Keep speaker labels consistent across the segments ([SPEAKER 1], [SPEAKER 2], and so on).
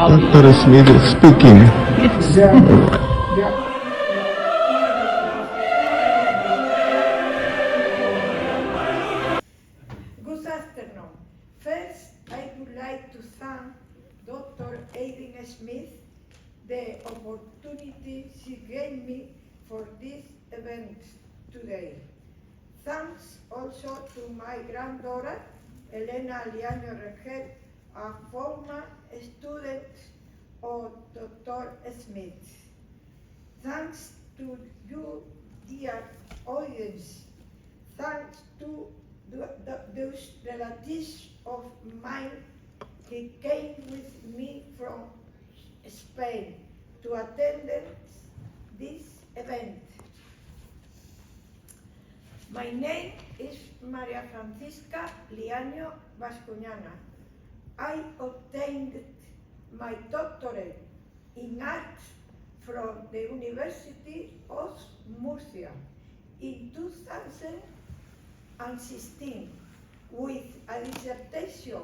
[SPEAKER 1] Dr. Smith speaking.
[SPEAKER 2] Good afternoon. First, I would like to thank Dr. Aiden Smith the opportunity she gave me for this event today. Thanks also to my granddaughter, Elena Liano Regel, a former student of Dr. Smith. Thanks to you, dear audience. Thanks to those relatives of mine who came with me from Spain to attend this event. My name is Maria Francisca Liaño Bascuñana. I obtained my doctorate in art from the University of Murcia in 2016 with a dissertation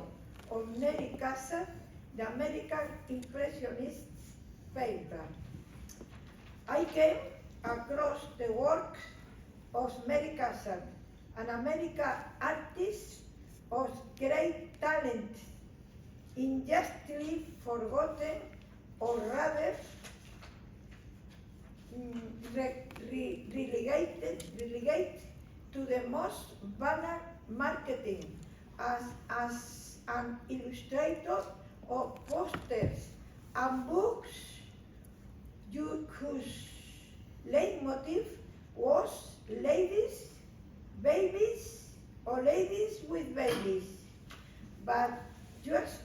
[SPEAKER 2] on Mary Cassatt, the American Impressionist painter. I came across the work of Mary Cassatt, an American artist of great talent, unjustly forgotten or rather relegated to the most banal marketing as an illustrator of posters and books whose leitmotif was ladies, babies, or ladies with babies. But just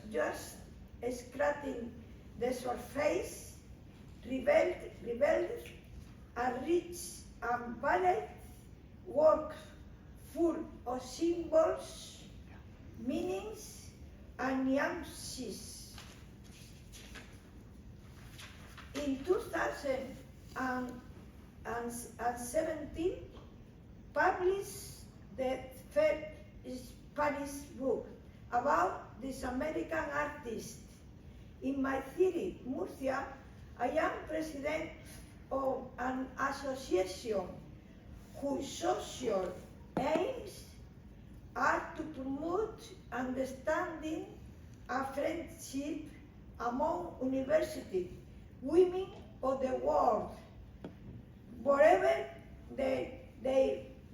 [SPEAKER 2] scratching the surface revealed a rich and varied work full of symbols, meanings, and nuances. In 2017, published the first Spanish book about this American artist. In my city, Murcia, I am president of an association whose social aims are to promote understanding and friendship among university women of the world, wherever their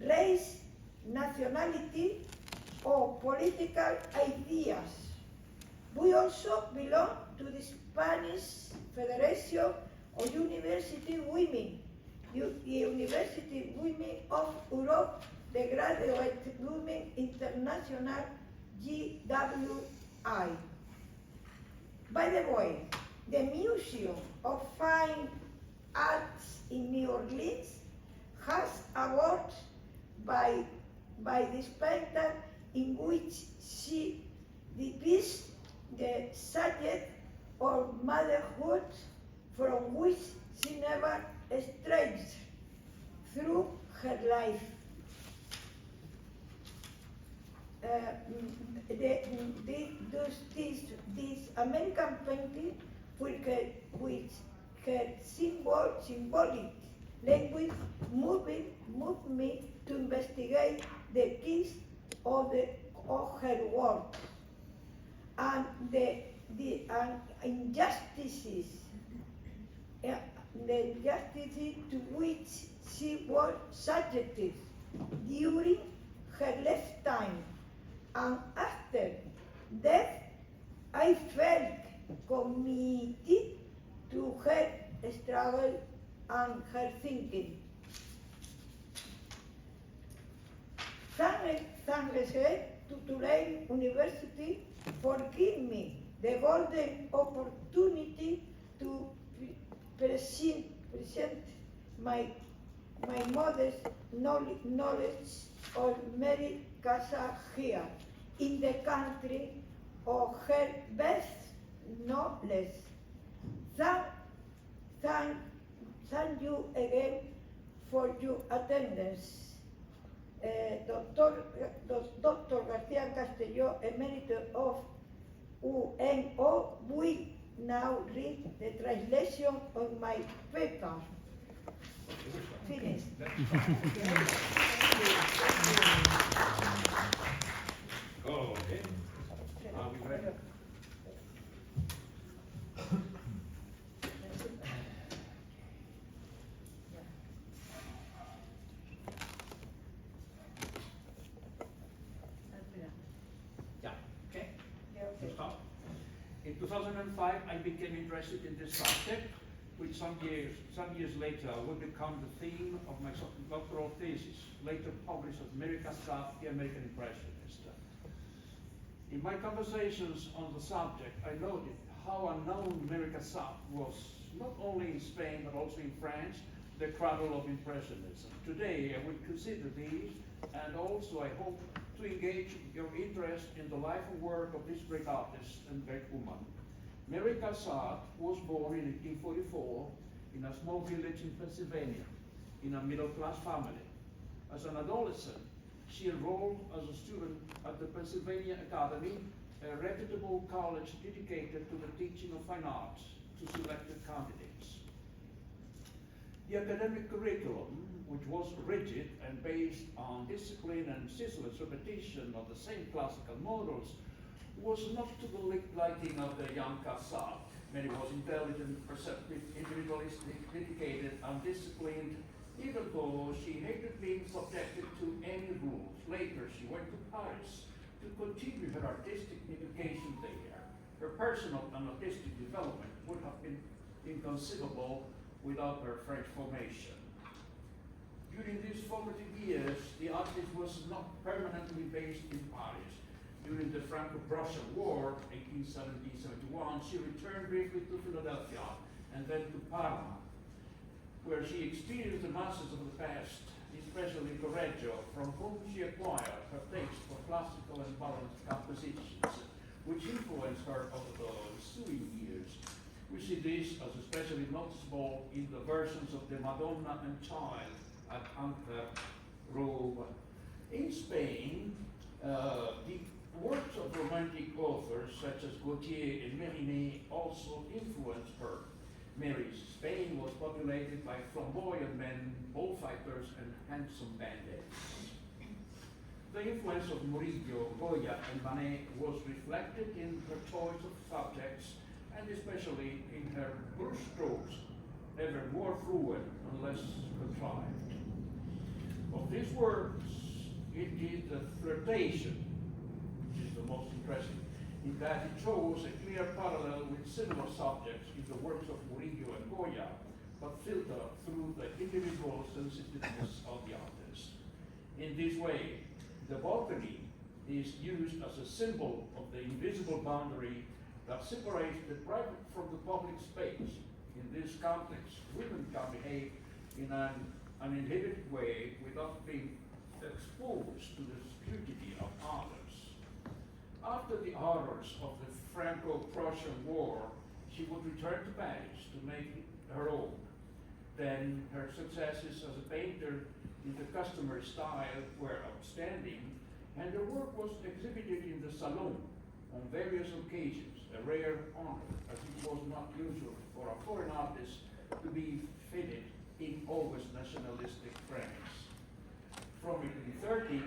[SPEAKER 2] race, nationality, or political ideas. We also belong to the Spanish Federation of University Women, the University Women of Europe, the Graduate Women International GWI. By the way, the Museum of Fine Arts in New Orleans has awards by this painter in which she depicts the subject of motherhood from which she never strayed through her life. This American painting with her symbolic language moved me to investigate the keys of her work and the injustices to which she was subjected during her lifetime, and after death I felt committed to her struggle and her thinking. Thanks to Tulane University for giving me the golden opportunity to present my modest knowledge of Mary Cassatt here in the country of her best knowledge. Thank you again for your attendance. Dr. García Castelló, Emeritus of UNO, will now impression on my paper. Finished.
[SPEAKER 3] Okay. Are we ready? Yeah. Okay.
[SPEAKER 2] Yeah, okay.
[SPEAKER 3] Stop. In 2005, I became interested in this subject, which some years later would become the theme of my doctoral thesis, later published as Mary Cassatt, the American Impressionist. In my conversations on the subject, I noted how unknown Mary Cassatt was, not only in Spain, but also in France, the cradle of Impressionism. Today, I would consider these, and also I hope to engage your interest in the life and work of this great artist and great woman. Mary Cassatt was born in 1844 in a small village in Pennsylvania, in a middle-class family. As an adolescent, she enrolled as a student at the Pennsylvania Academy, a reputable college dedicated to the teaching of fine arts to selected candidates. The academic curriculum, which was rigid and based on discipline and ceaseless repetition of the same classical models, was not to the liking of the young Cassatt. Mary was intelligent, perceptive, individualistic, dedicated, undisciplined, even though she hated being subjected to any rules. Later, she went to Paris to continue her artistic education there. Her personal and artistic development would have been inconceivable without her French formation. During these formative years, the artist was not permanently based in Paris. During the Franco-Prussian War, 1870-71, she returned briefly to Philadelphia and then to Parma, where she experienced the masters of the past, especially Correggio, from whom she acquired her taste for classical and balanced compositions, which influenced her over the ensuing years. We see this as especially noticeable in the versions of the Madonna and Child at Antwerp, Rome. In Spain, the works of romantic authors such as Gautier and Mérimée also influenced her. Mary's Spain was populated by flamboyant men, bullfighters, and handsome bandits. The influence of Murillo, Goya, and Manet was reflected in her choice of subjects, and especially in her brushstrokes, ever more fluid and less contrived. Of these works, it is the flirtation which is the most interesting, in that it shows a clear parallel with similar subjects in the works of Murillo and Goya, but filtered through the individual sensitiveness of the artist. In this way, the balcony is used as a symbol of the invisible boundary that separates the private from the public space. In this context, women can behave in an uninhibited way without being exposed to the scrutiny of others. After the horrors of the Franco-Prussian War, she would return to Paris to make it her own. Then her successes as a painter in the customary style were outstanding, and her work was exhibited in the Salon on various occasions, a rare honor, as it was not usual for a foreign artist to be fitted in always nationalistic France. From 1830,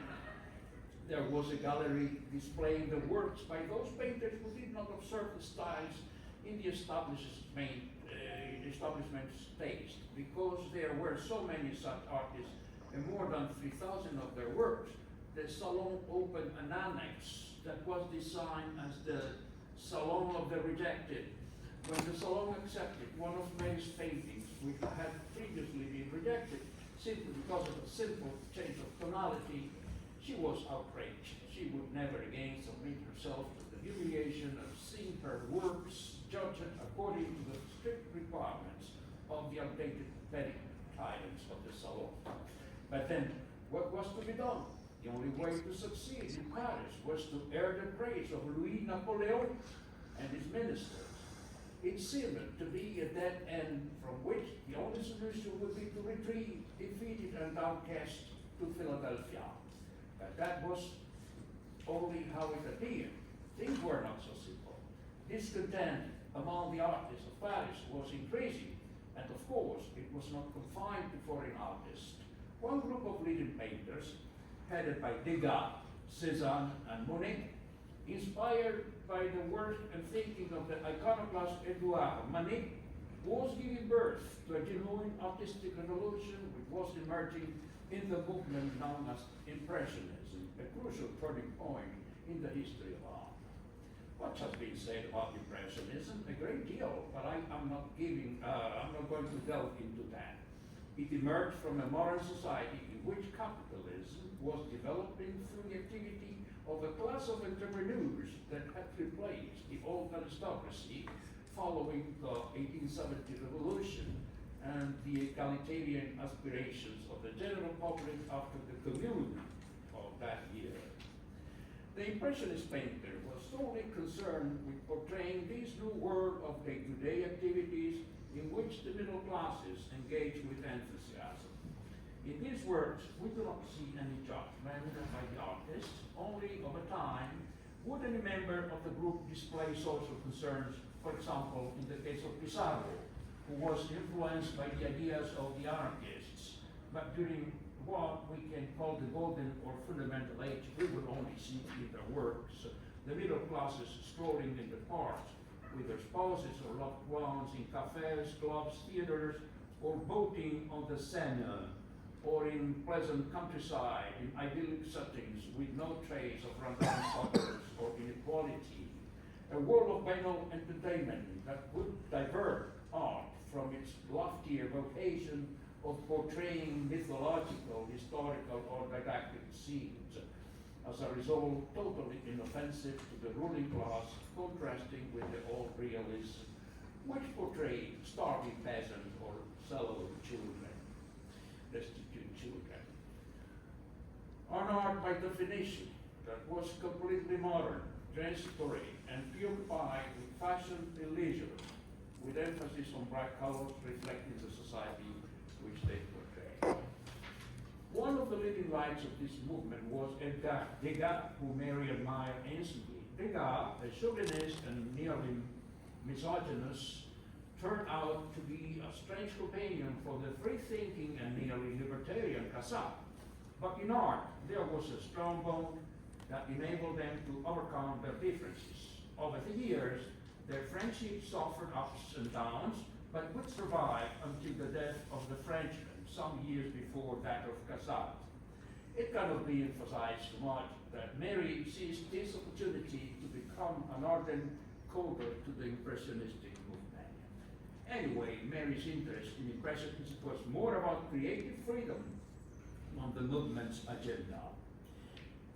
[SPEAKER 3] there was a gallery displaying the works by those painters who did not observe the styles in the establishment's taste, because there were so many such artists and more than 3,000 of their works. The Salon opened an annex that was designed as the Salon of the Rejected. When the Salon accepted one of Mary's paintings, which had previously been rejected simply because of a simple change of tonality, she was outraged. She would never again submit herself to the humiliation of seeing her works judged according to the strict requirements of the updated petty guidance of the Salon. But then, what was to be done? The only way to succeed in Paris was to earn the praise of Louis Napoleon and his ministers. It seemed to be a dead end from which the only solution would be to retreat, defeated and downcast, to Philadelphia. But that was only how it appeared. Things were not so simple. Discontent among the artists of Paris was increasing, and of course it was not confined to foreign artists. One group of leading painters, headed by Degas, Cézanne, and Monet, inspired by the work and thinking of the iconoclast Edouard Manet, was giving birth to a genuine artistic revolution which was emerging in the movement known as Impressionism, a crucial turning point in the history of art. What has been said about Impressionism? A great deal, but I'm not going to delve into that. It emerged from a modern society in which capitalism was developing through the activity of a class of entrepreneurs that had replaced the old aristocracy following the 1870 revolution and the egalitarian aspirations of the general public after the Commune of that year. The Impressionist painter was solely concerned with portraying this new world of day-to-day activities in which the middle classes engage with enthusiasm. In these works, we do not see any judgment by the artist, only over time would any member of the group display social concerns, for example, in the case of Pissarro, who was influenced by the ideas of the anarchists, but during what we can call the golden or fundamental age, we will only see in their works the middle classes strolling in the parks with their spouses or loved ones in cafes, clubs, theaters, or boating on the Seine, or in pleasant countryside, in idyllic settings with no trace of rundown suburbs or inequality. A world of banal entertainment that would divert art from its loftier vocation of portraying mythological, historical, or didactic scenes. As a result, totally inoffensive to the ruling class, contrasting with the old realism, which portrayed starving peasants or sallow children, destitute children. An art by definition that was completely modern, transitory, and preoccupied with fashion and leisure, with emphasis on bright colors reflecting the society which they portray. One of the leading lights of this movement was Degas, who Mary admired instantly. Degas, a chauvinist and nearly misogynist, turned out to be a strange companion for the free-thinking and nearly libertarian Cassatt. But in art, there was a strong bond that enabled them to overcome their differences. Over the years, their friendship suffered ups and downs, but would survive until the death of the Frenchman some years before that of Cassatt. It cannot be emphasized too much that Mary seized this opportunity to become an ardent convert to the Impressionistic movement. Anyway, Mary's interest in Impressionism was more about creative freedom on the movement's agenda.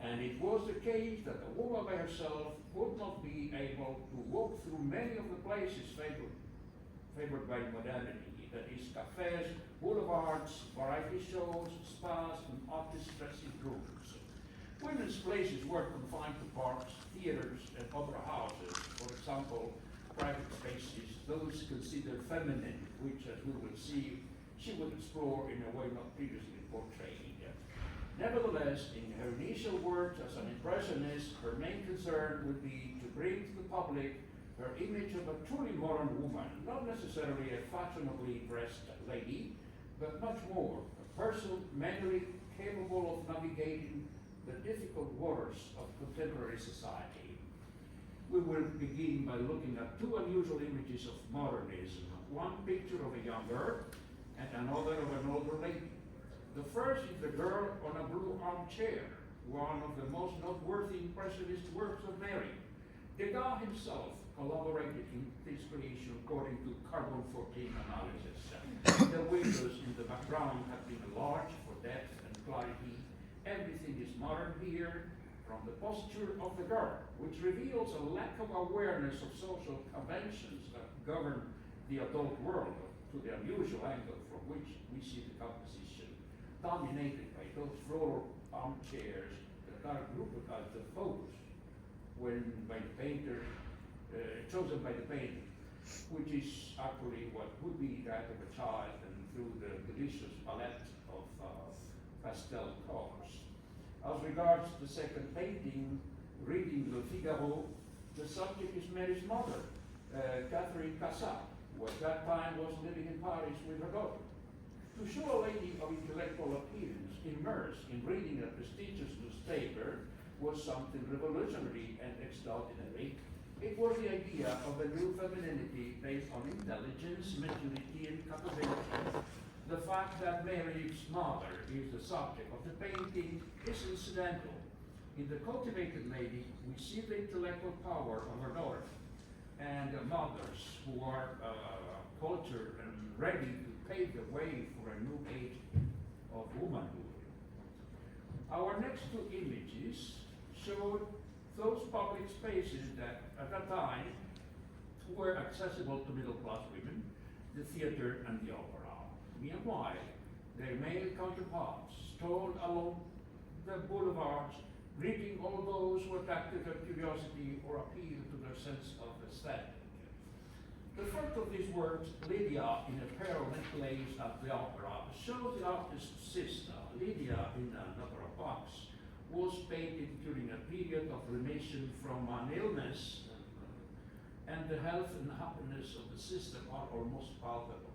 [SPEAKER 3] And it was the case that a woman by herself would not be able to walk through many of the places favored by modernity, that is, cafes, boulevards, variety shows, spas, and artist dressing rooms. Women's places were confined to parks, theaters, and opera houses, for example, private spaces, those considered feminine, which, as we will see, she would explore in a way not previously portrayed. Nevertheless, in her initial work as an impressionist, her main concern would be to bring to the public her image of a truly modern woman, not necessarily a fashionably dressed lady, but much more, a person mentally capable of navigating the difficult waters of contemporary society. We will begin by looking at two unusual images of modernism, one picture of a young girl and another of an older lady. The first is the girl on a blue armchair, one of the most noteworthy Impressionist works of Mary. Degas himself collaborated in this creation according to carbon-14 analysis. The windows in the background have been enlarged for depth and clarity. Everything is modern here, from the posture of the girl, which reveals a lack of awareness of social conventions that govern the adult world, to the unusual angle from which we see the composition, dominated by those floral armchairs that are grouped as the focus when by the painter, chosen by the painter, which is actually what would be that of a child, and through the delicious palette of pastel colors. As regards the second painting, reading Le Figaro, the subject is Mary's mother, Catherine Cassatt, who at that time was living in Paris with her daughter. To show a lady of intellectual appearance immersed in reading a prestigious newspaper was something revolutionary and extraordinary. It was the idea of a new femininity based on intelligence, maturity, and capability. The fact that Mary's mother is the subject of the painting is incidental. In the cultivated lady, we see the intellectual power of her daughter, and mothers who are cultured and ready to pave the way for a new age of womanhood. Our next two images showed those public spaces that at that time were accessible to middle-class women, the theater and the opera. Meanwhile, their male counterparts strolled along the boulevards, greeting all those who attracted their curiosity or appealed to their sense of aesthetic. The first of these works, Lydia in a pair of necklaces at the opera, shows the artist's sister. Lydia in another box was painted during a period of remission from an illness, and the health and happiness of the sister are almost palpable.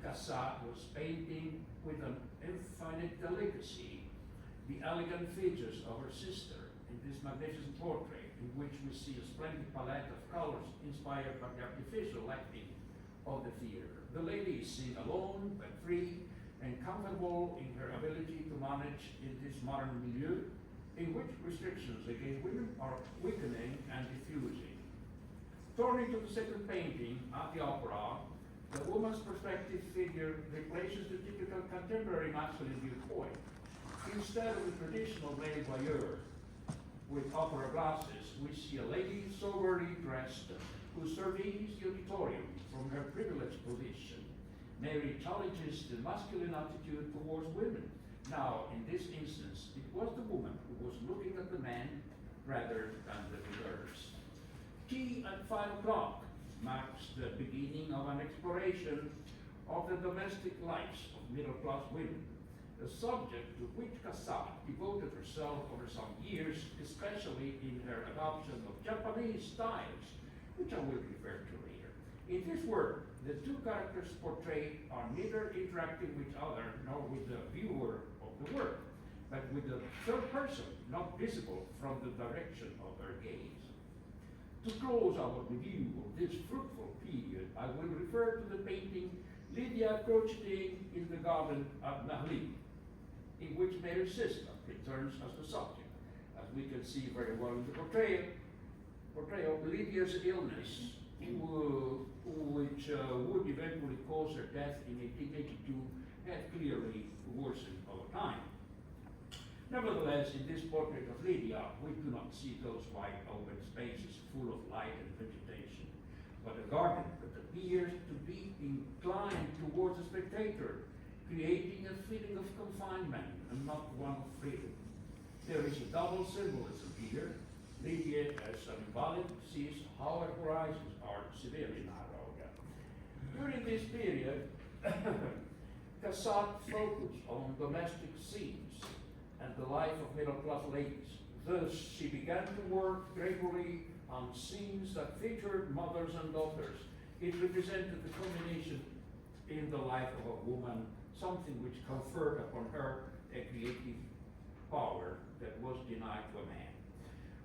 [SPEAKER 3] Cassatt was painting with an infinite delicacy the elegant features of her sister in this magnificent portrait, in which we see a splendid palette of colors inspired by the artificial lighting of the theater. The lady is seen alone, but free and comfortable in her ability to manage in this modern milieu, in which restrictions against women are weakening and diffusing. Turning to the second painting at the opera, the woman's perspective figure replaces the typical contemporary masculine viewpoint. Instead of the traditional male voyeur with opera glasses, we see a lady soberly dressed who surveys the auditorium from her privileged position. Mary challenges the masculine attitude towards women. Now, in this instance, it was the woman who was looking at the man rather than the reverse. Tea at 5 o'clock marks the beginning of an exploration of the domestic lives of middle-class women, a subject to which Cassatt devoted herself over some years, especially in her adoption of Japanese styles, which I will refer to later. In this work, the two characters portrayed are neither interacting with each other nor with the viewer of the work, but with the third person, not visible from the direction of her gaze. To close our review of this fruitful period, I will refer to the painting Lydia crocheting in the garden at Nahli, in which Mary's sister returns as the subject. As we can see very well in the portrayal of Lydia's illness, which would eventually cause her death in 1882, had clearly worsened over time. Nevertheless, in this portrait of Lydia, we do not see those wide open spaces full of light and vegetation, but a garden that appears to be inclined towards the spectator, creating a feeling of confinement and not one of freedom. There is a double symbolism here. Lydia, as an invalid, sees how her horizons are severely narrowed. During this period, Cassatt focused on domestic scenes and the life of middle-class ladies. Thus, she began to work regularly on scenes that featured mothers and daughters. It represented the culmination in the life of a woman, something which conferred upon her a creative power that was denied to a man.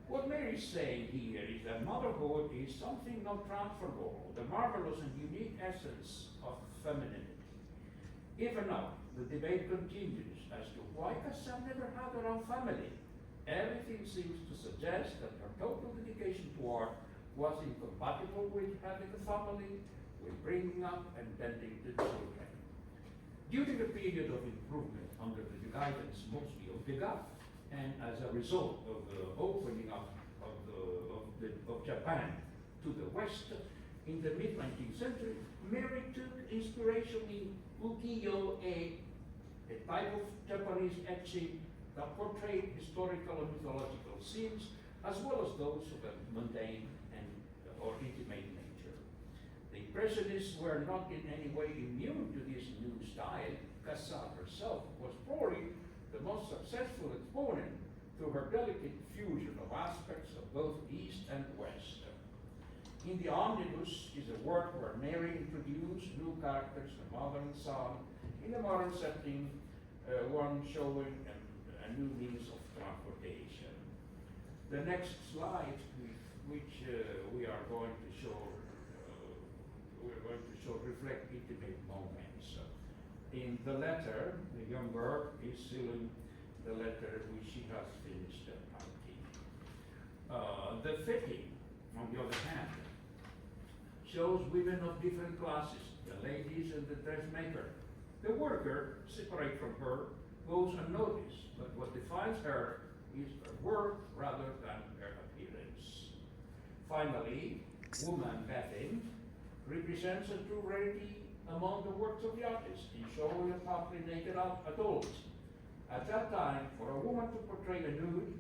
[SPEAKER 3] What Mary is saying here is that motherhood is something not transferable, the marvelous and unique essence of femininity. Even now, the debate continues as to why Cassatt never had her own family. Everything seems to suggest that her total dedication to art was incompatible with having a family, with bringing up and tending the children. During a period of improvement under the guidance mostly of Degas, and as a result of the opening up of Japan to the West in the mid-19th century, Mary took inspiration in ukiyo-e, a type of Japanese etching that portrayed historical and mythological scenes, as well as those of a mundane and or intimate nature. The Impressionists were not in any way immune to this new style. Cassatt herself was probably the most successful exponent through her delicate fusion of aspects of both East and West. In the omnibus is a work where Mary introduced new characters, the mother and son, in a modern setting, one showing a new means of transportation. The next slide, which we are going to show, reflect intimate moments. In the letter, the young girl is sealing the letter which she has finished writing. The fitting, on the other hand, shows women of different classes, the ladies and the dressmaker. The worker, separate from her, goes unnoticed, but what defines her is her work rather than her appearance. Finally, woman bathing represents a true rarity among the works of the artist in showing a partly naked adult. At that time, for a woman to portray a nude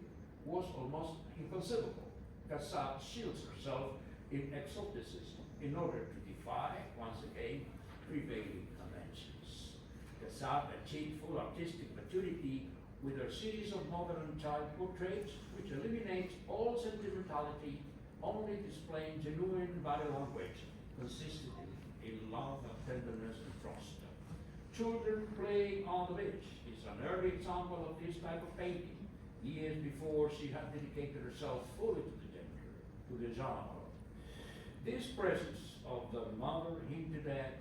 [SPEAKER 3] was almost inconceivable. Cassatt shields herself in exoticism in order to defy, once again, prevailing conventions. Cassatt achieved full artistic maturity with her series of mother and child portraits, which eliminates all sentimentality, only displaying genuine body language consistent in love and tenderness and trust. Children playing on the beach is an early example of this type of painting, years before she had dedicated herself fully to the genre. This presence of the mother hinted at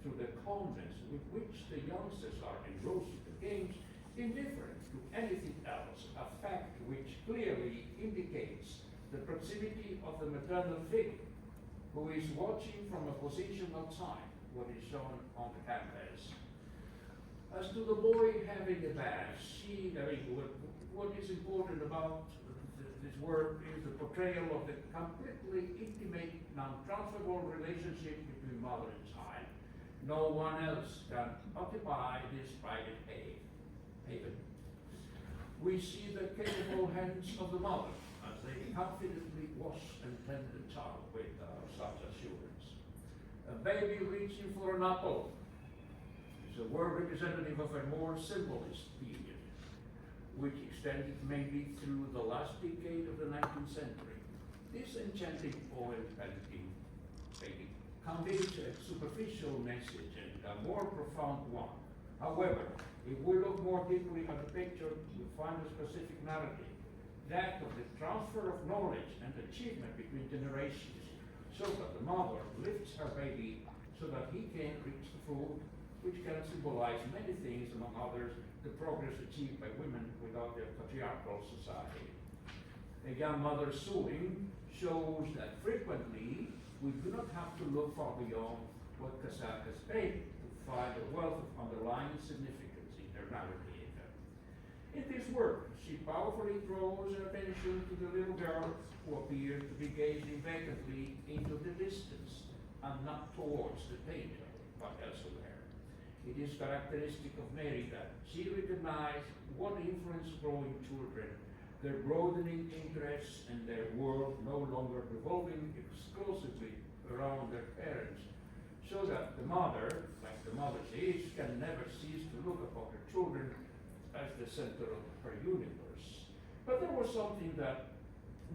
[SPEAKER 3] through the calmness with which the youngsters are engrossed in the games, indifferent to anything else, a fact which clearly indicates the proximity of the maternal figure, who is watching from a position outside what is shown on the canvas. As to the boy having a bath, what is important about this work is the portrayal of the completely intimate, non-transferable relationship between mother and child. No one else can occupy this private haven. We see the capable hands of the mother as they confidently wash and tend the child with such assurance. A baby reaching for an apple is a word representative of a more symbolist period, which extended mainly through the last decade of the 19th century. This enchanting oil painting conveys a superficial message and a more profound one. However, if we look more deeply at the picture, we find a specific narrative, that of the transfer of knowledge and achievement between generations, so that the mother lifts her baby so that he can reach the food, which can symbolize many things, among others, the progress achieved by women without their patriarchal society. A young mother sewing shows that frequently we do not have to look far beyond what Cassatt has painted to find a wealth of underlying significance in her narrative. In this work, she powerfully draws attention to the little girl who appears to be gazing vacantly into the distance and not towards the painter, but elsewhere. It is characteristic of Mary that she recognized what influenced growing children, their broadening interests and their world no longer revolving exclusively around their parents, so that the mother, like the mother she is, can never cease to look upon her children as the center of her universe. But there was something that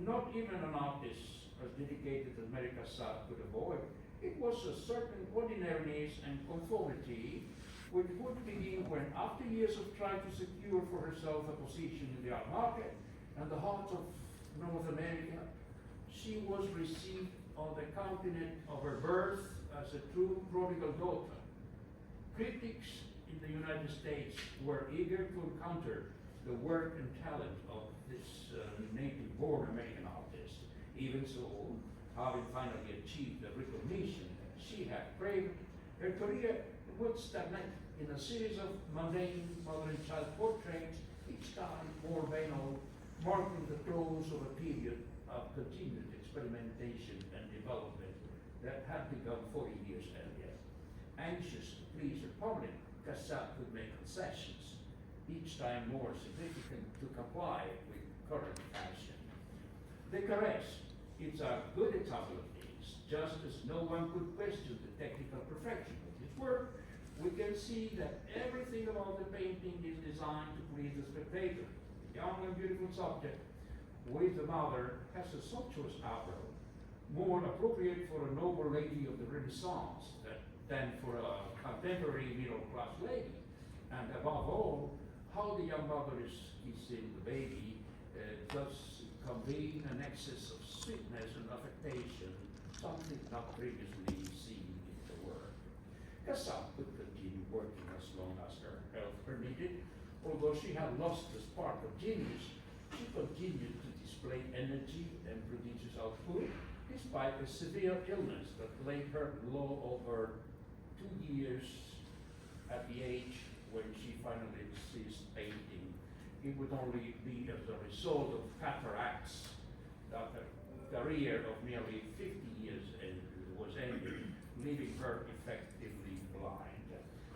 [SPEAKER 3] not even an artist as dedicated as Mary Cassatt could avoid. It was a certain ordinariness and conformity which would begin when, after years of trying to secure for herself a position in the art market and the heart of North America, she was received on the continent of her birth as a true prodigal daughter. Critics in the United States were eager to encounter the work and talent of this native-born American artist. Even so, having finally achieved the recognition that she had craved, her career would stagnate in a series of mundane mother and child portraits, each time more banal, marking the close of a period of continued experimentation and development that had begun 40 years earlier. Anxious to please her public, Cassatt would make concessions, each time more significant to comply with current fashion. The caress is a good example of this. Just as no one could question the technical perfection of his work, we can see that everything about the painting is designed to please the spectator. The young and beautiful subject with the mother has a sumptuous apron, more appropriate for a noble lady of the Renaissance than for a contemporary middle-class lady. And above all, how the young mother is kissing the baby thus conveying an excess of sweetness and affectation, something not previously seen in the work. Cassatt could continue working as long as her health permitted. Although she had lost the spark of genius, she continued to display energy and prodigious output, despite a severe illness that laid her low over 2 years at the age when she finally ceased painting. It would only be as a result of cataracts that a career of nearly 50 years was ended, leaving her effectively blind.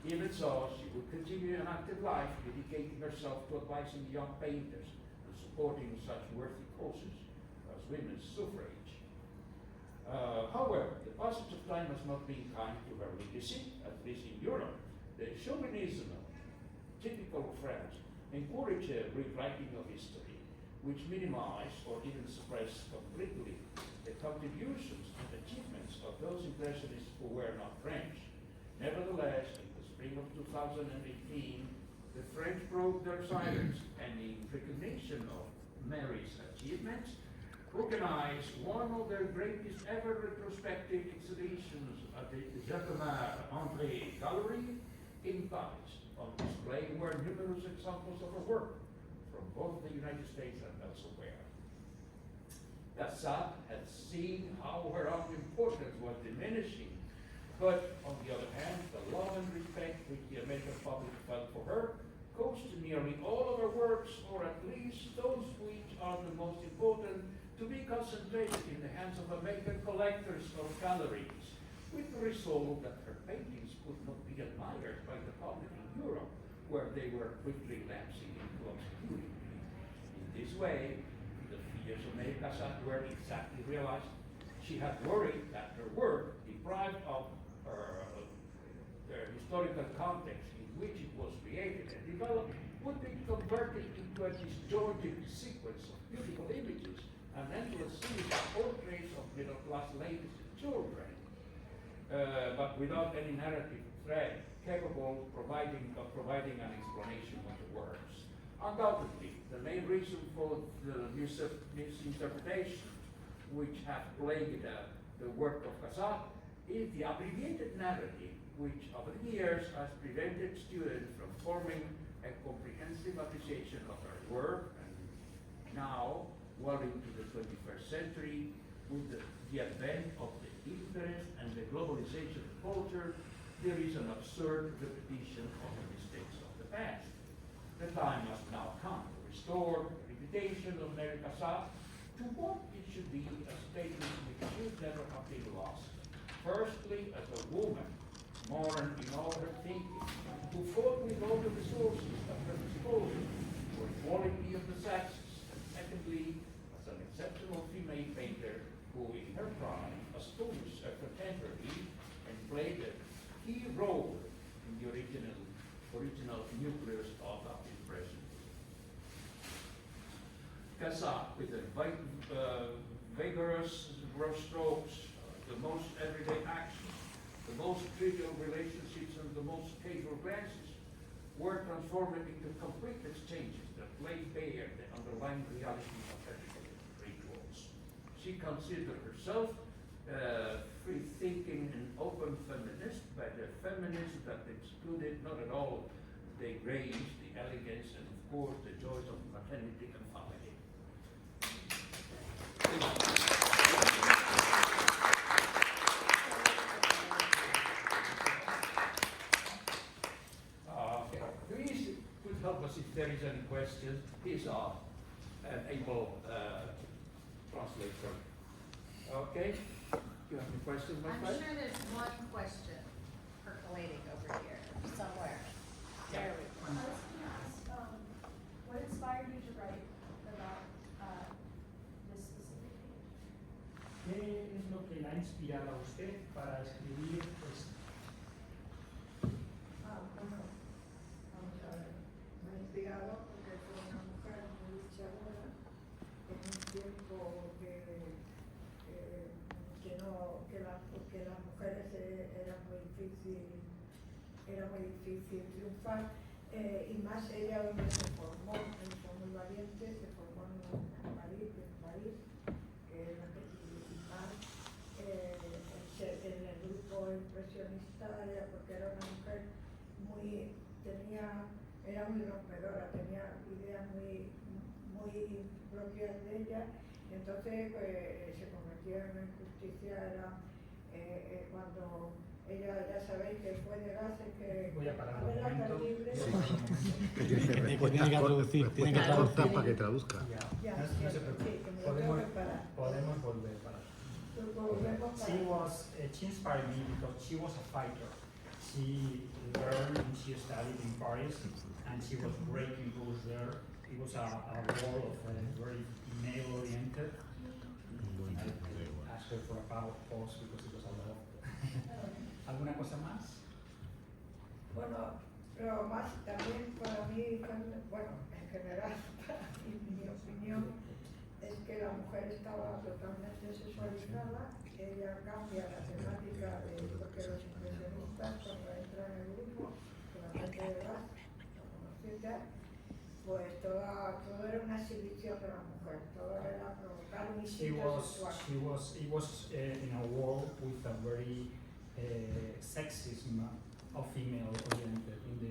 [SPEAKER 3] Even so, she would continue an active life, dedicating herself to advising young painters and supporting such worthy causes as women's suffrage. However, the passage of time has not been kind to her legacy, at least in Europe. The chauvinism, typical of France, encouraged a rewriting of history, which minimized or even suppressed completely the contributions and achievements of those Impressionists who were not French. Nevertheless, in the spring of 2018, the French broke their silence and, in recognition of Mary's achievements, organized one of their greatest ever retrospective exhibitions at the Jacquemart André Gallery in Paris. On display were numerous examples of her work from both the United States and elsewhere. Cassatt had seen how her own importance was diminishing, but on the other hand, the love and respect which the American public felt for her caused nearly all of her works, or at least those which are the most important, to be concentrated in the hands of American collectors or galleries, with the result that her paintings could not be admired by the public in Europe, where they were quickly lapsing into obscurity. In this way, the fears of Mary Cassatt were exactly realized. She had worried that her work, deprived of the historical context in which it was created and developed, would be converted into a disjointed sequence of beautiful images, an endless series of portraits of middle-class ladies and children, but without any narrative thread capable of providing an explanation of the works. Undoubtedly, the main reason for the misinterpretations which have plagued the work of Cassatt is the abbreviated narrative, which over the years has prevented students from forming a comprehensive appreciation of her work. And now, well into the 21st century, with the advent of the interest and the globalization of culture, there is an absurd repetition of the mistakes of the past. The time has now come to restore the reputation of Mary Cassatt to what it should be, a statement which should never have been lost. Firstly, as a woman, modern in all her thinking, who fought with all the resources at her disposal for equality of the sexes, and secondly, as an exceptional female painter who, in her prime, astonished her contemporary and played a key role in the original nucleus of Impressionism. Cassatt, with the vigorous brushstrokes, the most everyday actions, the most trivial relationships, and the most casual glances, were transformed into complete exchanges that laid bare the underlying reality of everyday rituals. She considered herself free-thinking and open feminist, but a feminist that excluded not at all the grace, the elegance, and of course the joys of maternity and family. Please could help us if there is any questions. He's an able translator. Okay. Do you have any questions, my
[SPEAKER 4] I'm
[SPEAKER 3] friend?
[SPEAKER 4] sure there's one question percolating over here somewhere. There we go.
[SPEAKER 5] I was going to ask, what inspired you to write about this specific page?
[SPEAKER 6] ¿Qué es lo que la ha inspirado a usted para escribir esto?
[SPEAKER 2] Bueno, vamos a ver, me ha inspirado porque fue una mujer muy luchadora en un tiempo que muy difícil triunfar, y más ella donde se formó, fue muy valiente, se formó en París, que es la que y más en el grupo impresionista, porque era una mujer era muy rompedora, tenía ideas muy propias de ella, y entonces se convirtió en una injusticia, cuando ella, ya sabéis que fue de gases, que
[SPEAKER 6] Voy a parar un
[SPEAKER 2] haberla
[SPEAKER 6] momento.
[SPEAKER 2] tan libre.
[SPEAKER 7] Tiene que traducir, tiene que traducir.
[SPEAKER 8] Para que traduzca.
[SPEAKER 2] Ya,
[SPEAKER 6] No se
[SPEAKER 2] sí,
[SPEAKER 6] preocupe.
[SPEAKER 2] que me lo tengo que parar.
[SPEAKER 6] Podemos volver para.
[SPEAKER 2] Volvemos para.
[SPEAKER 6] She inspired me because she was a fighter. She learned and she studied in Paris, and she was breaking rules there. It was a world of very male-oriented. I asked her for a pause because it was a lot. ¿Alguna cosa más?
[SPEAKER 2] Bueno, pero más también para mí, bueno, en general, para mí, mi opinión es que la mujer estaba totalmente sexualizada. Ella cambia la temática de lo que los impresionistas, cuando entran en el grupo, con la gente de edad, pues todo era una exhibición de la mujer, todo era provocar un instinto sexual.
[SPEAKER 6] It was in a world with a very sexism of female oriented in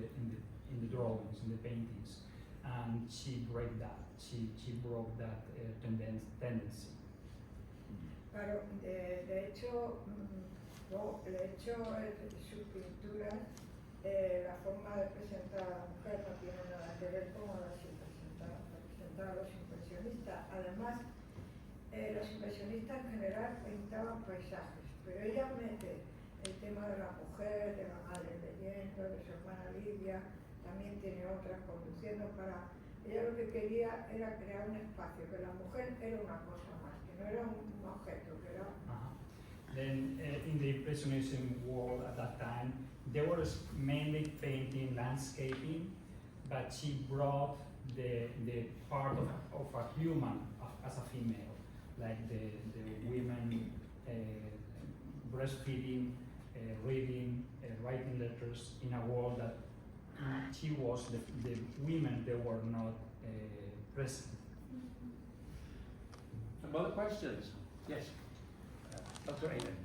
[SPEAKER 6] the drawings, in the paintings, and she broke that. She broke that tendency.
[SPEAKER 2] Claro, de hecho, sus pinturas, la forma de presentar a la mujer no tiene nada que ver con la representar a los impresionistas. Además, los impresionistas en general pintaban paisajes, pero ella mete el tema de la mujer, de la madre leyendo, de su hermana Lidia, también tiene otras conduciendo para... Ella lo que quería era crear un espacio, que la mujer era una cosa más, que no era un objeto, que era...
[SPEAKER 6] Then in the Impressionism world at that time, they were mainly painting landscaping, but she brought the part of a human as a female, like the women breastfeeding, reading, writing letters in a world that she was the women they were not present.
[SPEAKER 3] Some other questions? Yes. Dr. Aiden.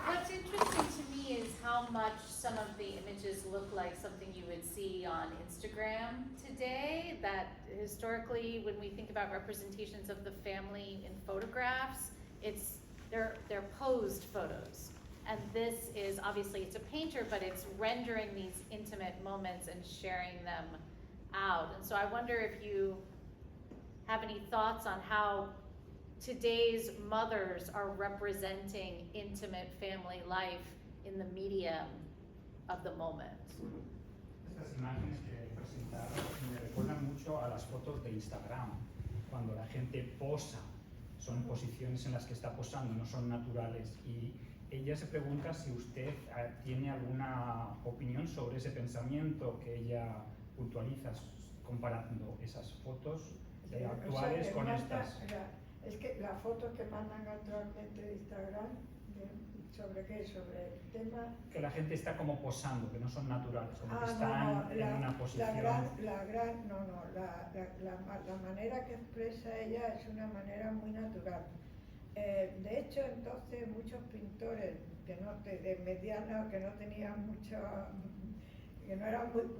[SPEAKER 4] What's interesting to me is how much some of the images look like something you would see on Instagram today, that historically when we think about representations of the family in photographs, they're posed photos. And this is, obviously it's a painter, but it's rendering these intimate moments and sharing them out. And so I wonder if you have any thoughts on how today's mothers are representing intimate family life in the medium of the moment.
[SPEAKER 6] Estas imágenes que he presentado me recuerdan mucho a las fotos de Instagram, cuando la gente posa, son posiciones en las que está posando, no son naturales, y ella se pregunta si usted tiene alguna opinión sobre ese pensamiento que ella puntualiza comparando esas fotos actuales con estas.
[SPEAKER 2] Es que las fotos que mandan actualmente de Instagram, ¿sobre qué? Sobre el tema...
[SPEAKER 6] Que la gente está como posando, que no son naturales, como que están en una posición... La manera que expresa ella es una manera muy natural. De hecho, entonces, muchos pintores de mediana, que no tenían mucho... que no eran buenos,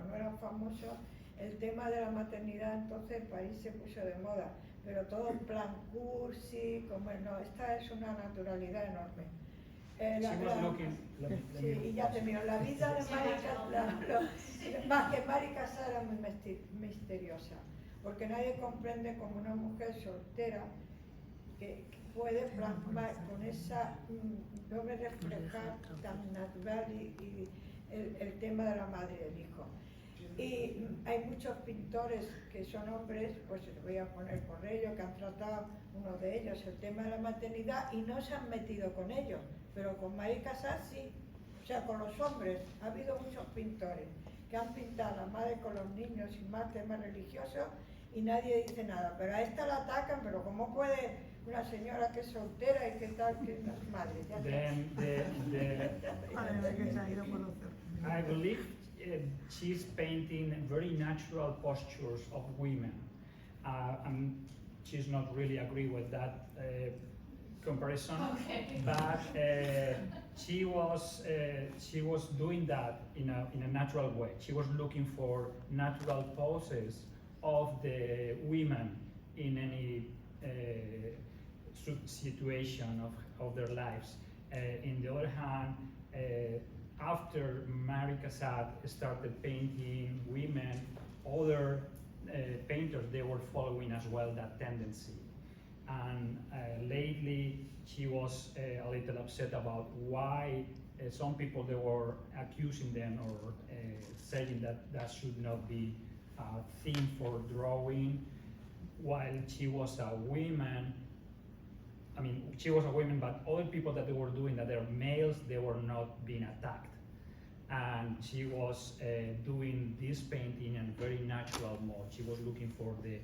[SPEAKER 6] no eran famosos, el tema de la maternidad entonces en París se puso de moda. Pero todo en plan cursi, como no, esta es una naturalidad enorme. Y ya terminó. La vida de más que Mari Cassatt era muy misteriosa, porque nadie comprende como una mujer soltera que puede plasmar con esa doble reflejar tan natural y el tema de la madre y del hijo. Y hay muchos pintores que son hombres, pues les voy a poner por ello, que han tratado, uno de ellos, el tema de la maternidad y no se han metido con ellos, pero con Mari Cassatt sí, o sea, con los hombres. Ha habido muchos pintores que han pintado a la madre con los niños y más temas religiosos y nadie dice nada, pero a esta la atacan, pero ¿cómo puede una señora que es soltera y que tal, que no es madre? Then Parece que se ha ido por los cerros.
[SPEAKER 8] I believe she's painting very natural postures of women. She's not really agree with that comparison,
[SPEAKER 4] Okay.
[SPEAKER 8] but she was doing that in a natural way. She was looking for natural poses of the women in any situation of their lives. In the other hand, after Mary Cassatt started painting women, other painters, they were following as well that tendency. And lately, she was a little upset about why some people, they were accusing them or saying that that should not be a theme for drawing, while she was a woman. I mean, she was a woman, but other people that they were doing that they're males, they were not being attacked. And she was doing this painting in a very natural mode. She was looking for the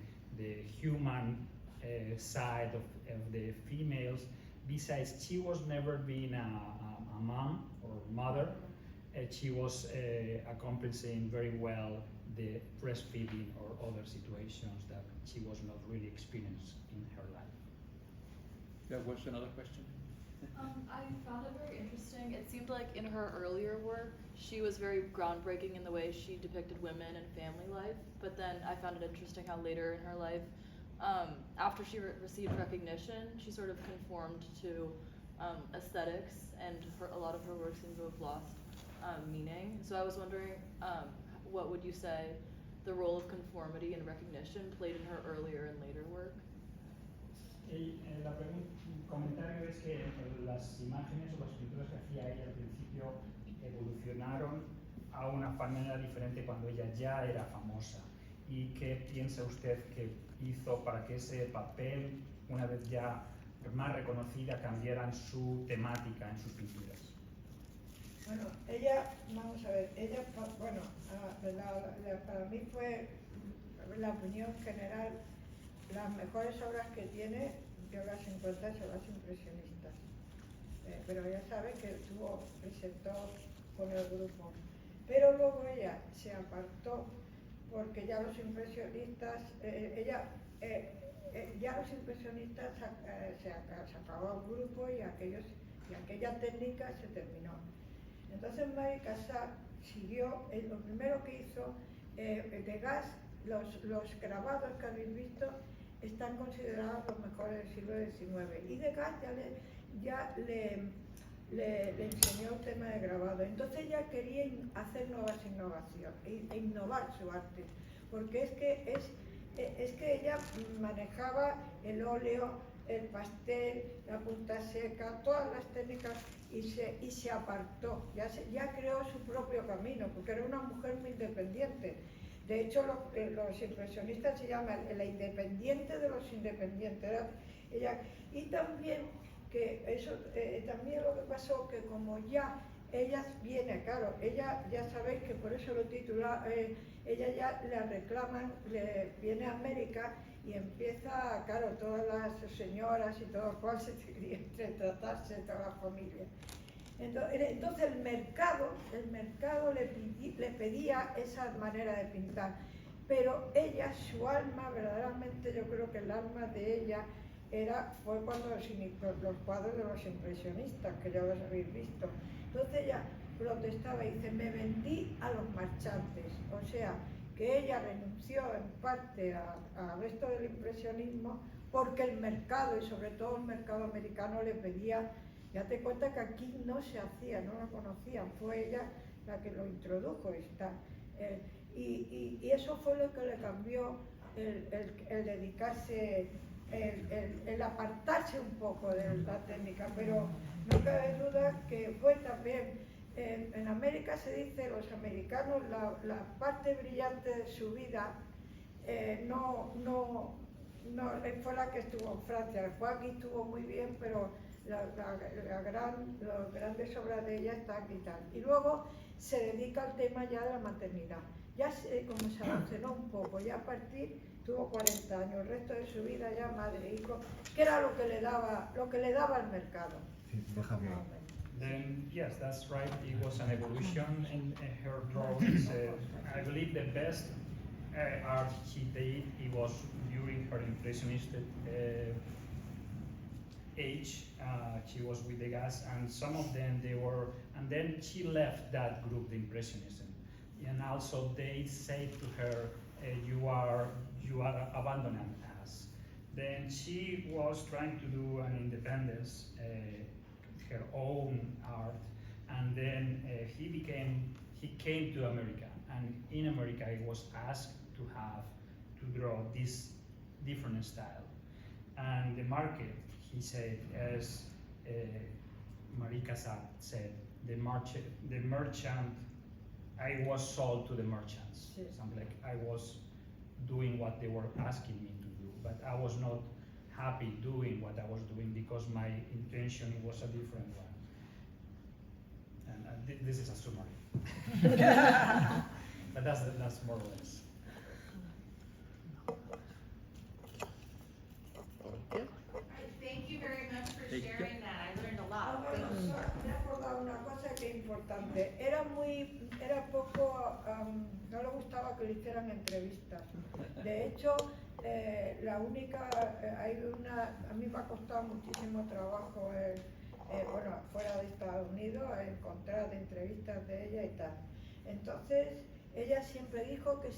[SPEAKER 8] human side of the females. Besides, she was never being a mom or mother. She was accomplishing very well the breastfeeding or other situations that she was not really experienced in her life.
[SPEAKER 3] There was another question.
[SPEAKER 9] I found it very interesting. It seemed like in her earlier work, she was very groundbreaking in the way she depicted women and family life. But then I found it interesting how later in her life, after she received recognition, she sort of conformed to aesthetics, and a lot of her work seemed to have lost meaning. So I was wondering, what would you say the role of conformity and recognition played in her earlier and later work?
[SPEAKER 8] El comentario es que las imágenes o las pinturas que hacía ella al principio evolucionaron a una manera diferente cuando ella ya era famosa. ¿Y qué piensa usted que hizo para que ese papel, una vez ya más reconocida, cambiara en su temática, en sus pinturas?
[SPEAKER 6] Bueno, ella, vamos a ver, ella, bueno, para mí fue la opinión general, las mejores obras que tiene, yo las encontré son las impresionistas. Pero ya sabe que presentó con el grupo. Pero luego ella se apartó porque ya los impresionistas, ya los impresionistas se acabó el grupo y aquella técnica se terminó. Entonces Mary Cassatt siguió, lo primero que hizo, de gas, los grabados que habéis visto están considerados los mejores del siglo XIX. Y Degas ya le enseñó el tema de grabado. Entonces ella quería hacer nuevas innovaciones e innovar su arte, porque es que ella manejaba el óleo, el pastel, la punta seca, todas las técnicas y se apartó, ya creó su propio camino, porque era una mujer muy independiente. De hecho, los impresionistas se llaman la independiente de los independientes. Y también también lo que pasó, que como ya ella viene, claro, ella ya sabéis que por eso lo titula, ella ya le reclaman, viene a América y empieza, claro, todas las señoras y todos cual se querían tratarse, toda la familia. Entonces el mercado le pedía esa manera de pintar, pero ella, su alma, verdaderamente yo creo que el alma de ella fue cuando los cuadros de los impresionistas, que ya los habéis visto. Entonces ella protestaba y dice, me vendí a los marchantes, o sea, que ella renunció en parte al resto del impresionismo porque el mercado, y sobre todo el mercado americano, le pedía. Ya te cuenta que aquí no se hacía, no lo conocían, fue ella la que lo introdujo. Y eso fue lo que le cambió el dedicarse, el apartarse un poco de la técnica, pero no cabe duda que fue también, en América se dice, los americanos, la parte brillante de su vida no fue la que estuvo en Francia. Fue aquí, estuvo muy bien, pero las grandes obras de ella están aquí tal. Y luego se dedica al tema ya de la maternidad. Ya como se avanzó un poco, ya a partir, tuvo 40 años, el resto de su vida ya madre e hijo, que era lo que le daba el mercado.
[SPEAKER 7] Sí, déjame.
[SPEAKER 8] Then Yes, that's right. It was an evolution in her drawings. I believe the best art she did, it was during her Impressionist age. She was with the gas, and some of them they were, and then she left that group, the Impressionism, and also they said to her, you are abandoning us. Then she was trying to do an independence, her own art, and then he came to America, and in America he was asked to draw this different style, and the market, he said, as Marie Cassatt said, the merchant, I was sold to the merchants. Something like I was doing what they were asking me to do, but I was not happy doing what I was doing because my intention was a different one. And this is a summary. But that's more or less.
[SPEAKER 4] Thank you very much for sharing that. I learned a lot.
[SPEAKER 6] Bueno, me he acordado una cosa que es importante. Era poco, no le gustaba que le hicieran entrevistas. De hecho, la única, a mí me ha costado muchísimo trabajo, bueno, fuera de Estados Unidos, encontrar entrevistas de ella y tal. Entonces, ella siempre dijo que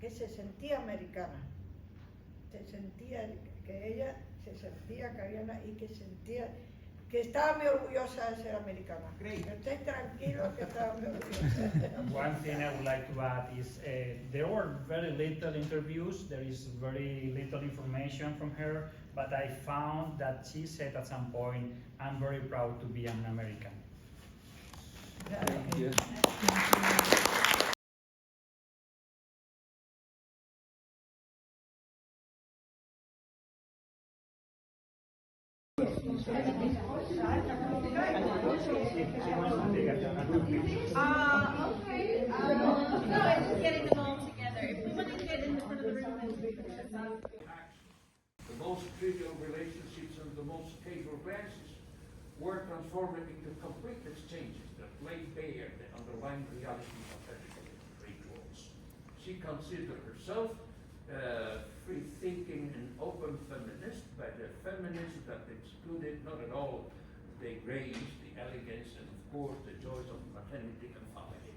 [SPEAKER 6] se sentía americana. Que ella se sentía cariana y que estaba muy orgullosa de ser americana. Estéis tranquilos que estaba muy orgullosa.
[SPEAKER 8] One thing I would like to add is there were very little interviews, there is very little information from her, but I found that she said at some point, I'm very proud to be an American.
[SPEAKER 1] Thank you.
[SPEAKER 5] Okay. No, it's just getting them all together. If we want to get in the front of the room, then we can.
[SPEAKER 3] The most trivial relationships and the most casual glances were transformed into complete exchanges that laid bare the underlying reality of ethical rituals. She considered herself free-thinking and open feminist, but a feminist that excluded not at all the grace, the elegance, and of course the joys of maternity and family.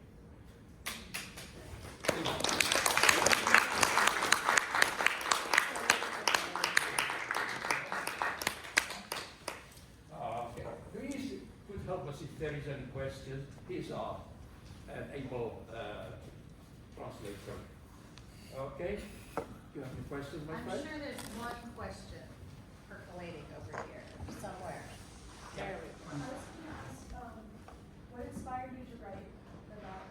[SPEAKER 3] Okay, please could help us if there is any questions. These are an able translator. Okay, do you have any questions, my
[SPEAKER 4] I'm
[SPEAKER 3] friend?
[SPEAKER 4] sure there's one question percolating over here somewhere. There we go.
[SPEAKER 5] I was going to ask, what inspired you to write about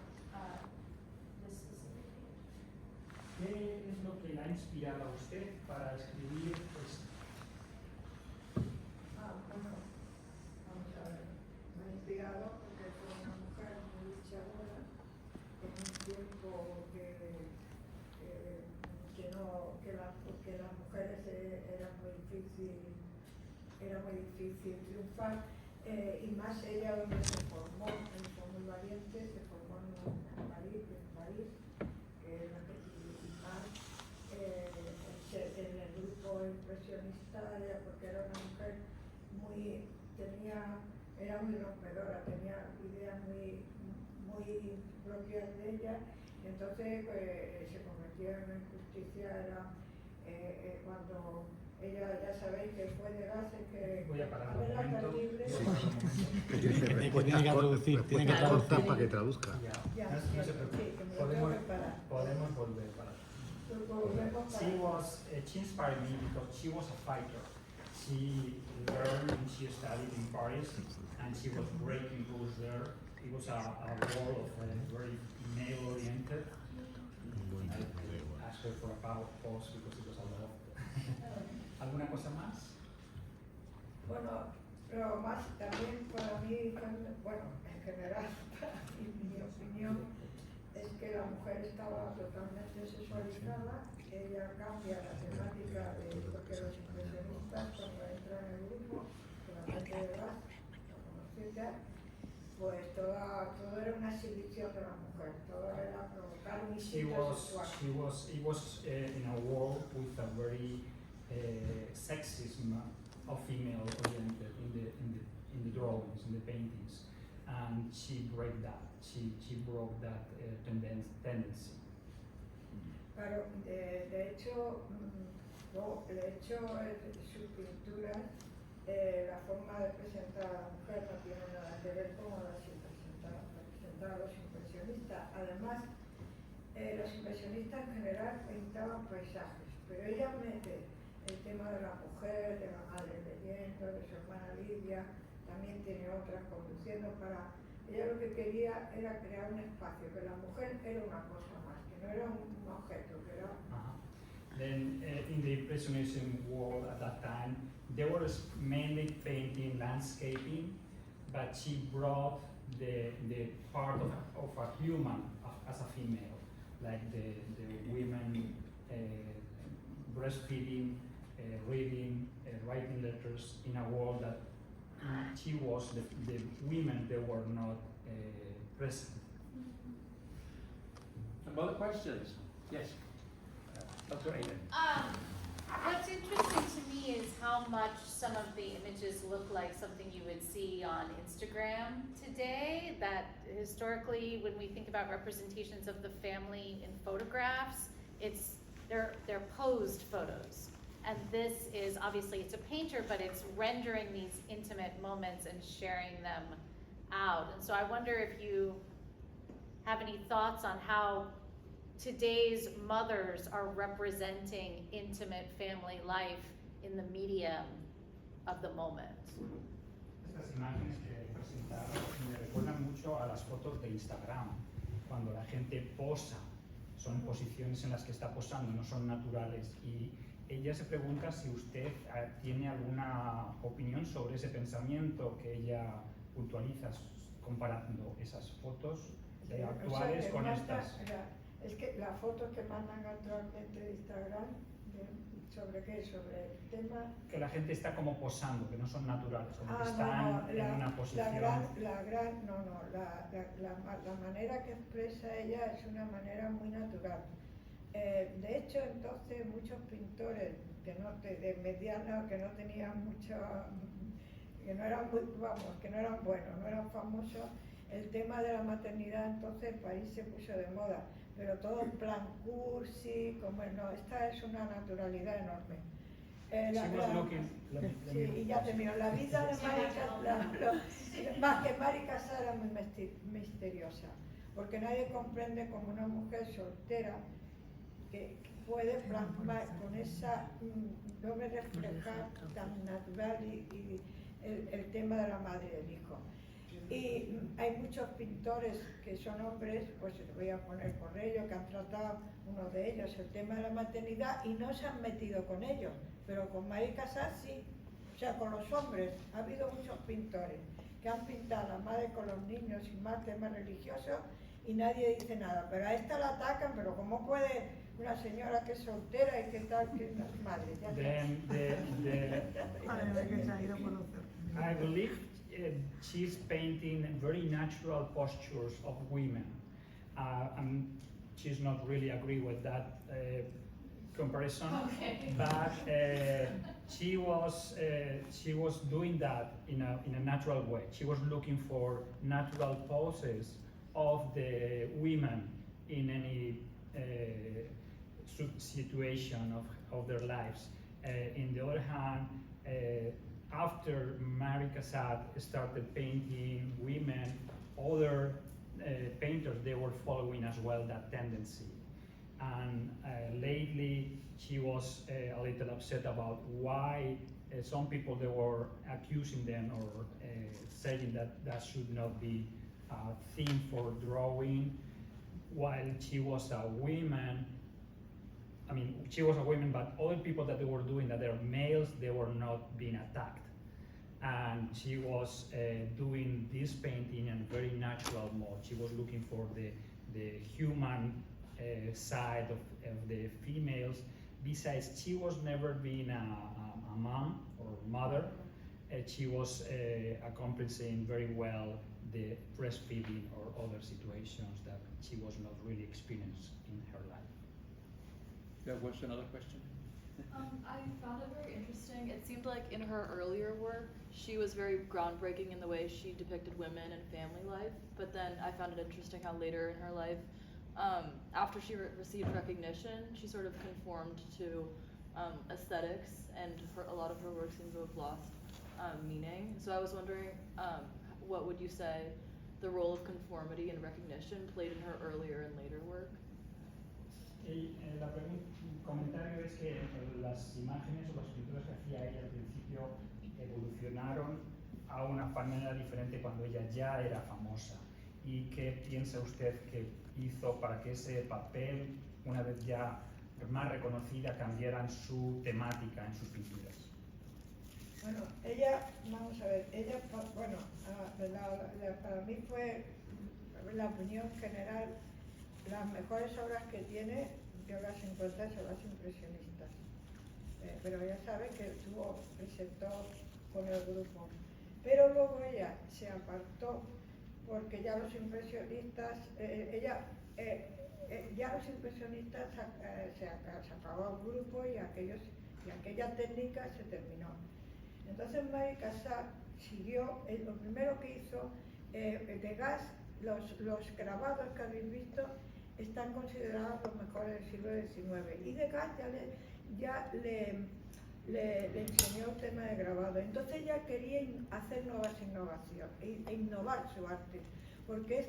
[SPEAKER 5] this specific page?
[SPEAKER 8] ¿Qué es lo que la ha inspirado a usted para escribir esto?
[SPEAKER 6] Bueno, vamos a ver, me ha inspirado porque fue una mujer muy luchadora en un tiempo que las mujeres era muy difícil triunfar, y más ella donde se formó, fue muy valiente, se formó en París, y más en el grupo impresionista, porque era una mujer era muy rompedora, tenía ideas muy propias de ella, y entonces se convirtió en una injusticia, cuando ella, ya sabéis que fue de gases, que
[SPEAKER 8] Voy a parar
[SPEAKER 6] ver
[SPEAKER 8] un
[SPEAKER 6] la
[SPEAKER 8] momento.
[SPEAKER 6] libre.
[SPEAKER 7] Tiene que traducir, tiene que traducir.
[SPEAKER 1] Para que traduzca.
[SPEAKER 6] Ya,
[SPEAKER 8] No se
[SPEAKER 6] sí,
[SPEAKER 8] preocupe.
[SPEAKER 6] que me lo tengo que parar.
[SPEAKER 8] Podemos volver para
[SPEAKER 6] Volvemos para.
[SPEAKER 8] She inspired me because she was a fighter. She learned and she studied in Paris, and she was breaking rules there. It was a war of very male-oriented. I asked her for a pause because it was a lot. ¿Alguna cosa más?
[SPEAKER 6] Bueno, lo más también para mí, bueno, en general, mi opinión es que la mujer estaba totalmente sexualizada, que ella cambia la temática porque los impresionistas cuando entran en el grupo, que la gente de edad lo
[SPEAKER 2] Twitter, pues todo era una exhibición de la mujer, todo era provocar un instinto sexual.
[SPEAKER 8] It was in a world with a very sexism of female oriented in the drawings, in the paintings, and she broke that. She broke that tendency.
[SPEAKER 2] Claro, de hecho, sus pinturas, la forma de presentar a la mujer no tiene nada que ver con la representar a los impresionistas. Además, los impresionistas en general pintaban paisajes, pero ella mete el tema de la mujer, de la madre leyendo, de su hermana Lidia, también tiene otras conduciendo para... Ella lo que quería era crear un espacio, que la mujer era una cosa más, que no era un objeto, que era...
[SPEAKER 8] Then in the Impressionism world at that time, they were mainly painting landscaping, but she brought the part of a human as a female, like the women breastfeeding, reading, writing letters in a world that she was the women they were not present.
[SPEAKER 3] Some other questions? Yes. Dr. Aiden.
[SPEAKER 4] What's interesting to me is how much some of the images look like something you would see on Instagram today, that historically, when we think about representations of the family in photographs, they're posed photos. And this is, obviously it's a painter, but it's rendering these intimate moments and sharing them out. And so I wonder if you have any thoughts on how today's mothers are representing intimate family life in the medium of the moment.
[SPEAKER 8] Estas imágenes que presentaron me recuerdan mucho a las fotos de Instagram, cuando la gente posa, son posiciones en las que está posando, no son naturales. Y ella se pregunta si usted tiene alguna opinión sobre ese pensamiento que ella puntualiza comparando esas fotos actuales con estas.
[SPEAKER 6] Es que las fotos que mandan actualmente de Instagram, ¿sobre qué? Sobre el tema...
[SPEAKER 8] Que la gente está como posando, que no son naturales, como que
[SPEAKER 6] están
[SPEAKER 8] en una posición...
[SPEAKER 6] La manera que expresa ella es una manera muy natural. De hecho, entonces, muchos pintores de mediana, que no tenían mucho... que no eran buenos, no eran famosos, el tema de la maternidad, entonces el país se puso de moda. Pero todo en plan cursi, esta es una naturalidad enorme. Y ya terminó. La vida de Mari Cassatt era muy misteriosa, porque nadie comprende como una mujer soltera que puede plasmar con esa doble reflejar tan natural y el tema de la madre y del hijo. Y hay muchos pintores que son hombres, pues les voy a poner por ello, que han tratado, uno de ellos, el tema de la maternidad y no se han metido con ellos, pero con Mari Cassatt sí, o sea, con los hombres. Ha habido muchos pintores que han pintado a la madre con los niños y más temas religiosos y nadie dice nada, pero a esta la atacan, pero ¿cómo puede una señora que es soltera y que tal, que no es madre?
[SPEAKER 8] I believe she's painting very natural postures of women. She's not really agree with that comparison,
[SPEAKER 4] Okay.
[SPEAKER 8] but she was doing that in a natural way. She was looking for natural poses of the women in any situation of their lives. In the other hand, after Mari Cassatt started painting women, other painters, they were following as well that tendency. And lately, she was a little upset about why some people, they were accusing them or saying that should not be a theme for drawing, while she was a woman. I mean, she was a woman, but other people that they were doing, that they're males, they were not being attacked. And she was doing this painting in a very natural mode. She was looking for the human side of the females. Besides, she was never being a mom or mother. she was accomplishing very well the breastfeeding or other situations that she was not really experienced in her life.
[SPEAKER 1] There was another question.
[SPEAKER 9] I found it very interesting. It seemed like in her earlier work, she was very groundbreaking in the way she depicted women and family life. But then I found it interesting how later in her life, after she received recognition, she sort of conformed to aesthetics, and a lot of her work seems to have lost meaning. So I was wondering, what would you say the role of conformity and recognition played in her earlier and later work?
[SPEAKER 8] El comentario es que las imágenes o las pinturas que hacía ella al principio evolucionaron a una manera diferente cuando ella ya era famosa. ¿Y qué piensa usted que hizo para que ese papel, una vez ya más reconocida, cambiara en su temática, en sus pinturas?
[SPEAKER 6] Bueno, ella, vamos a ver, ella, bueno, para mí fue, la opinión general, las mejores obras que tiene, yo las encontré, son las impresionistas. Pero ya sabe que presentó con el grupo. Pero luego ella se apartó porque ya los impresionistas, ya los impresionistas se acabó el grupo y aquella técnica se terminó. Entonces Cassatt siguió, lo primero que hizo, de gas, los grabados que habéis visto están considerados los mejores del siglo XIX, y Degas ya le enseñó el tema de grabado. Entonces ella quería hacer nuevas innovaciones e innovar su arte, porque es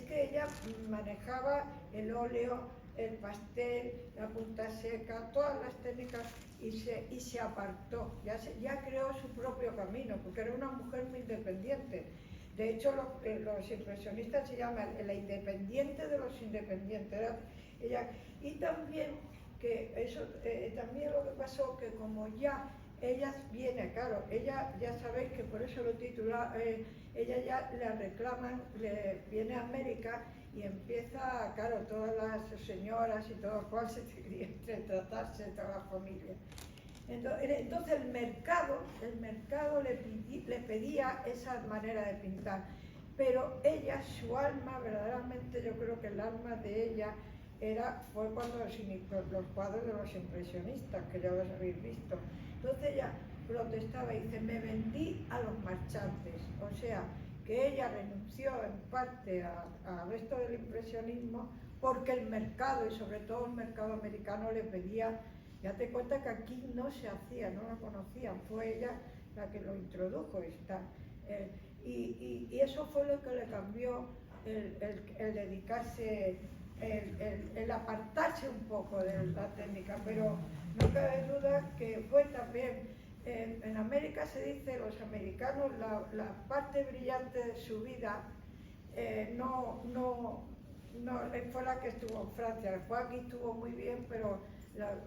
[SPEAKER 6] que ella manejaba el óleo, el pastel, la punta seca, todas las técnicas, y se apartó, ya creó su propio camino, porque era una mujer muy independiente. De hecho, los impresionistas se llaman la independiente de los independientes. Y también también lo que pasó, que como ya ella viene, claro, ella ya sabéis que por eso lo titula, ella ya la reclaman, viene a América y empieza, claro, todas las señoras y todo cual se quería tratarse de toda la familia. Entonces el mercado le pedía esa manera de pintar, pero ella, su alma, verdaderamente yo creo que el alma de ella fue cuando los cuadros de los impresionistas, que ya los habéis visto. Entonces ella protestaba y dice, me vendí a los marchantes, o sea, que ella renunció en parte al resto del impresionismo porque el mercado, y sobre todo el mercado americano, le pedía. Ya te cuenta que aquí no se hacía, no lo conocían, fue ella la que lo introdujo. Y eso fue lo que le cambió el dedicarse, el apartarse un poco de la técnica, pero no cabe duda que fue también, en América se dice, los americanos, la parte brillante de su vida no fue la que estuvo en Francia. Fue aquí, estuvo muy bien, pero las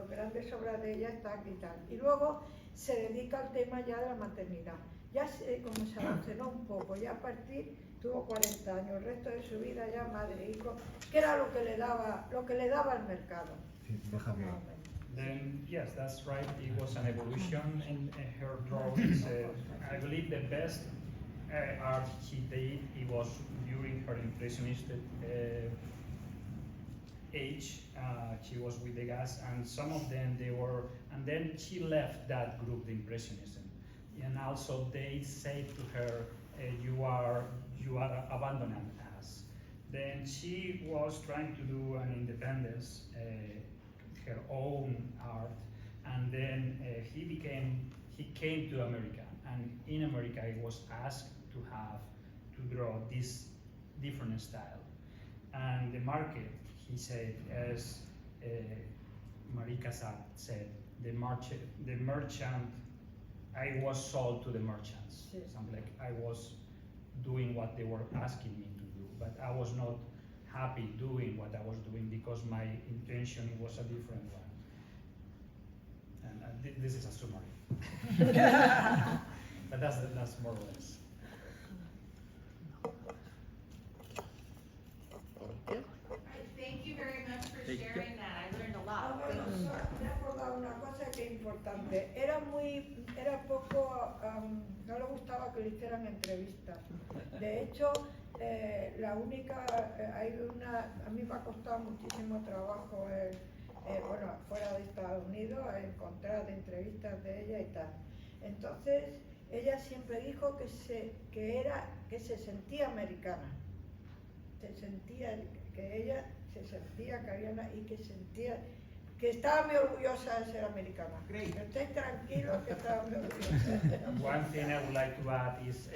[SPEAKER 6] grandes obras de ella están aquí tal. Y luego se dedica al tema ya de la maternidad. Ya como se avanzó un poco, ya a partir, tuvo 40 años, el resto de su vida ya madre, hijo, que era lo que le daba al mercado.
[SPEAKER 7] Sí, déjame.
[SPEAKER 8] Then, yes, that's right. It was an evolution in her drawings. I believe the best art she did, it was during her impressionist age. She was with Degas, and some of them and then she left that group, the Impressionism, and also they said to her, you are abandoning us. Then she was trying to do an independence, her own art, and then he came to America, and in America he was asked to draw this different style, and the market, he said, as Cassatt said, the merchant, I was sold to the merchants. Something like I was doing what they were asking me to do, but I was not happy doing what I was doing because my intention was a different one. And this is a summary. But that's more or less.
[SPEAKER 4] Thank you very much for
[SPEAKER 1] Thank you.
[SPEAKER 4] sharing that. I learned a lot.
[SPEAKER 6] Bueno, me he acordado una cosa que es importante. importante. Era poco, no le gustaba que le hicieran entrevistas. De hecho, a mí me ha costado muchísimo trabajo, bueno, fuera de Estados Unidos, encontrar entrevistas de ella y tal. Entonces, ella siempre dijo que se sentía americana. Que ella se sentía cariana y que estaba muy orgullosa de ser americana. Estéis tranquilos que estaba muy orgullosa.
[SPEAKER 8] One thing I would like to add is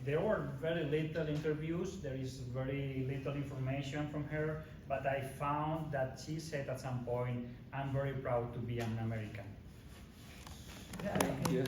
[SPEAKER 8] there were very little interviews, there is very little information from her, but I found that she said at some point, I'm very proud to be an American.
[SPEAKER 1] Thank you.